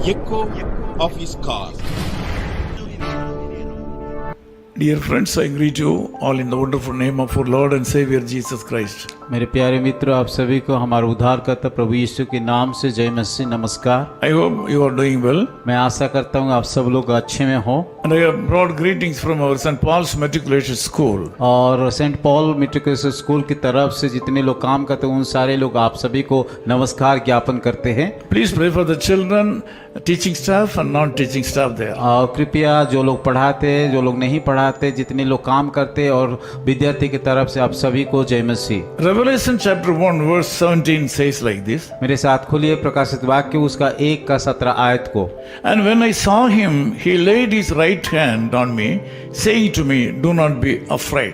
echo of his car. Dear friends, I greet you all in the wonderful name of our Lord and Savior Jesus Christ. मेरे प्यारे मित्रों, आप सभी को हमारे उद्धारकर्ता प्रभु यीशु के नाम से जय मसीह नमस्कार। I hope you are doing well. मैं आशा करता हूँ आप सब लोग अच्छे में हो। And I have brought greetings from our St. Paul's Matriculation School. और सेंट पॉल मेट्रिकुलेशन स्कूल की तरफ से जितने लोग काम करते हैं उन सारे लोग आप सभी को नमस्कार ज्ञापन करते हैं। Please pray for the children, teaching staff and non-teaching staff there. और कृपया जो लोग पढ़ाते हैं, जो लोग नहीं पढ़ाते, जितने लोग काम करते हैं और विद्यार्थी की तरफ से आप सभी को जय मसीह। Revelation chapter 1 verse 17 says like this. मेरे साथ खोलिए प्रकाशित वाक्य उसका 1 का 17 आयत को। And when I saw him, he laid his right hand on me, saying to me, "Do not be afraid."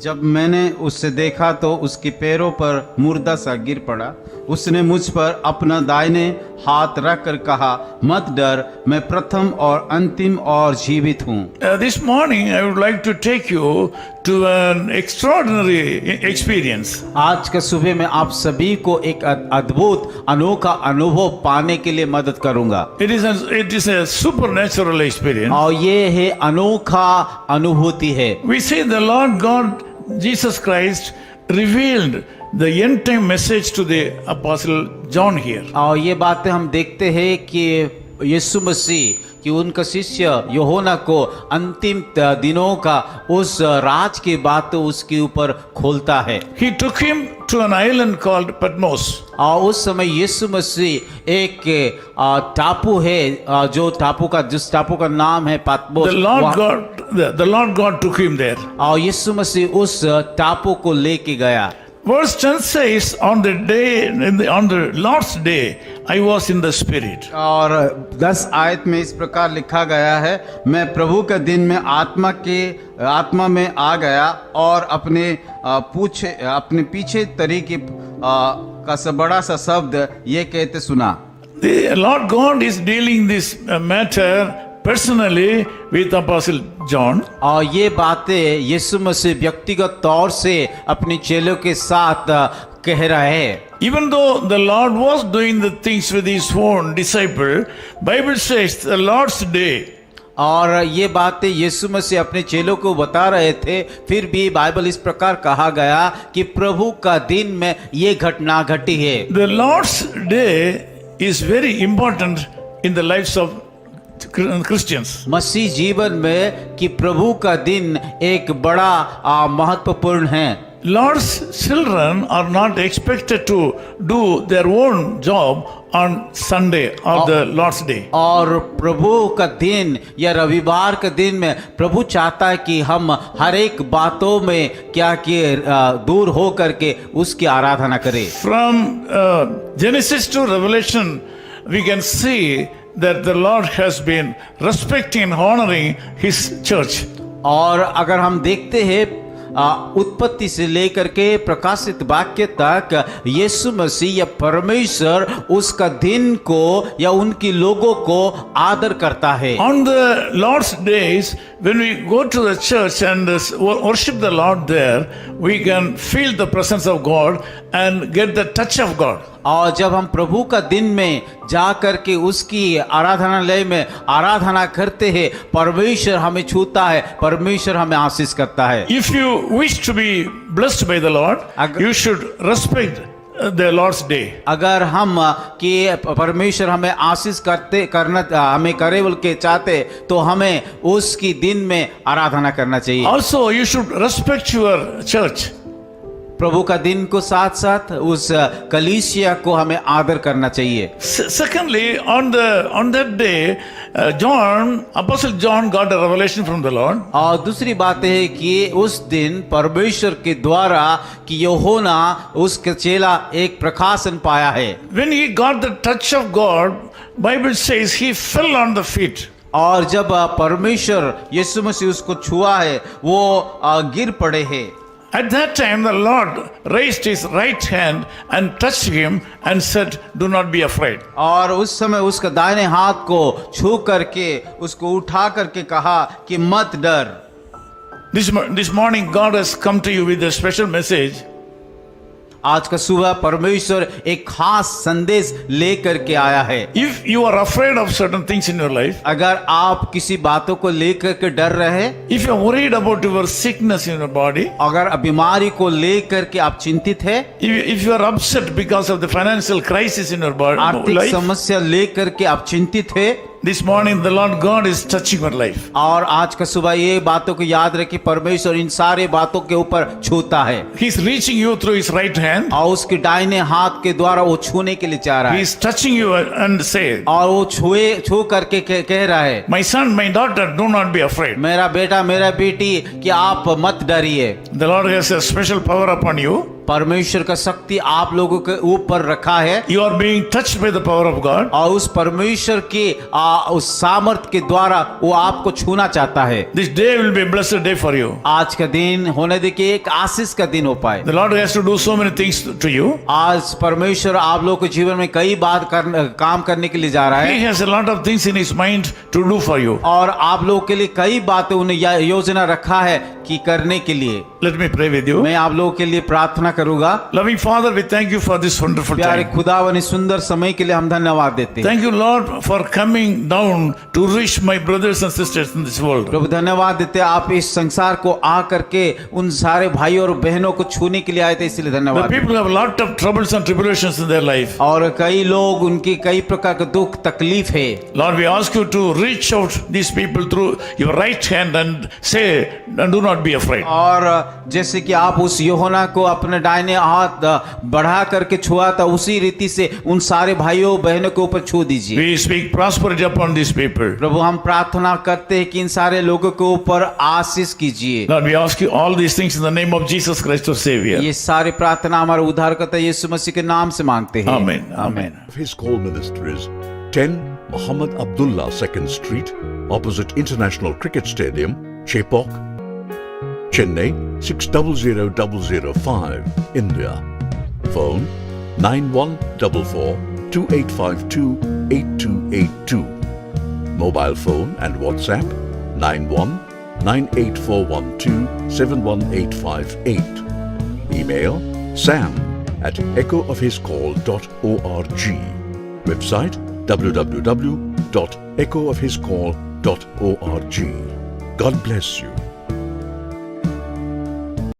जब मैंने उससे देखा तो उसके पैरों पर मुर्दा सा गिर पड़ा। उसने मुझ पर अपना दाहिने हाथ रख कर कहा, मत डर, मैं प्रथम और अंतिम और जीवित हूँ। This morning I would like to take you to an extraordinary experience. आज का सुबह में आप सभी को एक अद्भुत अनोखा अनुभव पाने के लिए मदद करूंगा। It is a supernatural experience. और ये है अनोखा अनुभूति है। We see the Lord God Jesus Christ revealed the end time message to the apostle John here. और ये बातें हम देखते हैं कि यीशु मसीह कि उनका शिष्य यूहन्ना को अंतिम दिनों का उस राज की बात उसके ऊपर खोलता है। He took him to an island called Patmos. और उस समय यीशु मसीह एक टापू है जो जिस टापू का नाम है पतमोस। The Lord God took him there. और यीशु मसीह उस टापू को लेके गया। Verse 10 says, on the Lord's day, I was in the Spirit. और 10 आयत में इस प्रकार लिखा गया है, मैं प्रभु के दिन में आत्मा में आ गया और अपने पीछे तरीके का बड़ा सा शब्द ये कहते सुना। The Lord God is dealing this matter personally with Apostle John. और ये बातें यीशु मसीह व्यक्तिगत तौर से अपने चेलों के साथ कह रहा है। Even though the Lord was doing the things with his own disciple, Bible says the Lord's day. और ये बातें यीशु मसीह अपने चेलों को बता रहे थे, फिर भी बाइबल इस प्रकार कहा गया कि प्रभु का दिन में ये घटना घटी है। The Lord's day is very important in the lives of Christians. मसीह जीवन में कि प्रभु का दिन एक बड़ा महत्वपूर्ण है। Lord's children are not expected to do their own job on Sunday or the Lord's day. और प्रभु का दिन या रविवार के दिन में प्रभु चाहता है कि हम हर एक बातों में क्या किए दूर हो करके उसकी आराधना करें। From Genesis to Revelation, we can see that the Lord has been respecting and honoring His church. और अगर हम देखते हैं उत्पत्ति से लेकर के प्रकाशित वाक्य तक यीशु मसीह या परमेश्वर उसका दिन को या उनकी लोगों को आदर करता है। On the Lord's days, when we go to the church and worship the Lord there, we can feel the presence of God and get the touch of God. और जब हम प्रभु का दिन में जा करके उसकी आराधनालय में आराधना करते हैं, परमेश्वर हमें छूता है, परमेश्वर हमें आशीष करता है। If you wish to be blessed by the Lord, you should respect the Lord's day. अगर हम कि परमेश्वर हमें आशीष हमें करे बोल के चाहते तो हमें उसकी दिन में आराधना करना चाहिए। Also, you should respect your church. प्रभु का दिन को साथ साथ उस कलीसिया को हमें आदर करना चाहिए। Secondly, on that day, Apostle John got a revelation from the Lord. और दूसरी बात है कि उस दिन परमेश्वर के द्वारा कि यूहन्ना उसके चेला एक प्रकाशन पाया है। When he got the touch of God, Bible says he fell on the feet. और जब परमेश्वर यीशु मसीह उसको छुआ है वो गिर पड़े हैं। At that time, the Lord raised his right hand and touched him and said, "Do not be afraid." और उस समय उसका दाहिने हाथ को छू करके उसको उठा करके कहा कि मत डर। This morning, God has come to you with a special message. आज का सुबह परमेश्वर एक खास संदेश लेकर के आया है। If you are afraid of certain things in your life, अगर आप किसी बातों को लेकर के डर रहे, if you are worried about your sickness in your body, अगर बीमारी को लेकर के आप चिंतित है, if you are upset because of the financial crisis in your body, आर्थिक life, समस्या लेकर के आप चिंतित है, this morning the Lord God is touching your life. और आज का सुबह ये बातों को याद रखिए, परमेश्वर इन सारे बातों के ऊपर छूता है। He is reaching you through his right hand. और उसके दाहिने हाथ के द्वारा वो छूने के लिए चाह रहा He है, is touching you and say, और वो छू करके कह रहा है, my son, my daughter, do not be afraid. मेरा बेटा, मेरा बेटी, कि आप मत डरिए। The Lord has a special power upon you. परमेश्वर का शक्ति आप लोगों के ऊपर रखा है, You are being touched by the power of God. और उस परमेश्वर के उस सामर्थ के द्वारा वो आपको छूना चाहता है। This day will be a blessed day for you. आज का दिन होने दे कि एक आशीष का दिन हो पाए। The Lord has to do so many things to you. आज परमेश्वर आप लोगों के जीवन में कई बात काम करने के लिए जा रहा He है, has a lot of things in his mind to do for you. और आप लोगों के लिए कई बातें उन्हें योजना रखा है कि करने के लिए। Let me pray with you. मैं आप लोगों के लिए प्रार्थना करूंगा। Loving Father, we thank you for this wonderful प्यारे time. खुदावन, इस सुंदर समय के लिए हम धन्यवाद देते हैं। Thank you, Lord, for coming down to reach my brothers and sisters in this world. प्रभु धन्यवाद देते हैं, आप इस संसार को आ करके उन सारे भाइयों और बहनों को छूने के लिए आए थे, इसलिए The धन्यवाद। people have a lot of troubles and tribulations in their life. और कई लोग, उनकी कई प्रकार के दुख तकलीफ है। Lord, we ask you to reach out these people through your right hand and say, do not be afraid. और जैसे कि आप उस यूहन्ना को अपने दाहिने हाथ बढ़ा करके छुआ था, उसी रीति से उन सारे भाइयों बहनों के ऊपर छू दीजिए। We speak prosperity upon these people. प्रभु हम प्रार्थना करते हैं कि इन सारे लोगों के ऊपर आशीष कीजिए। Lord, we ask you all these things in the name of Jesus Christ, our Savior. ये सारी प्रार्थना हमारे उद्धारकर्ता यीशु मसीह के नाम से मांगते हैं। Amen. Amen. His call ministries 10 Muhammad Abdullah 2nd Street, opposite International Cricket Stadium, Chepauk, Chennai 600005, India. Phone 9144 2852 8282. Mobile phone and WhatsApp 91 98412 71858. Email sam@echoofhiscall.org. Website www.echoofhiscall.org. God bless you.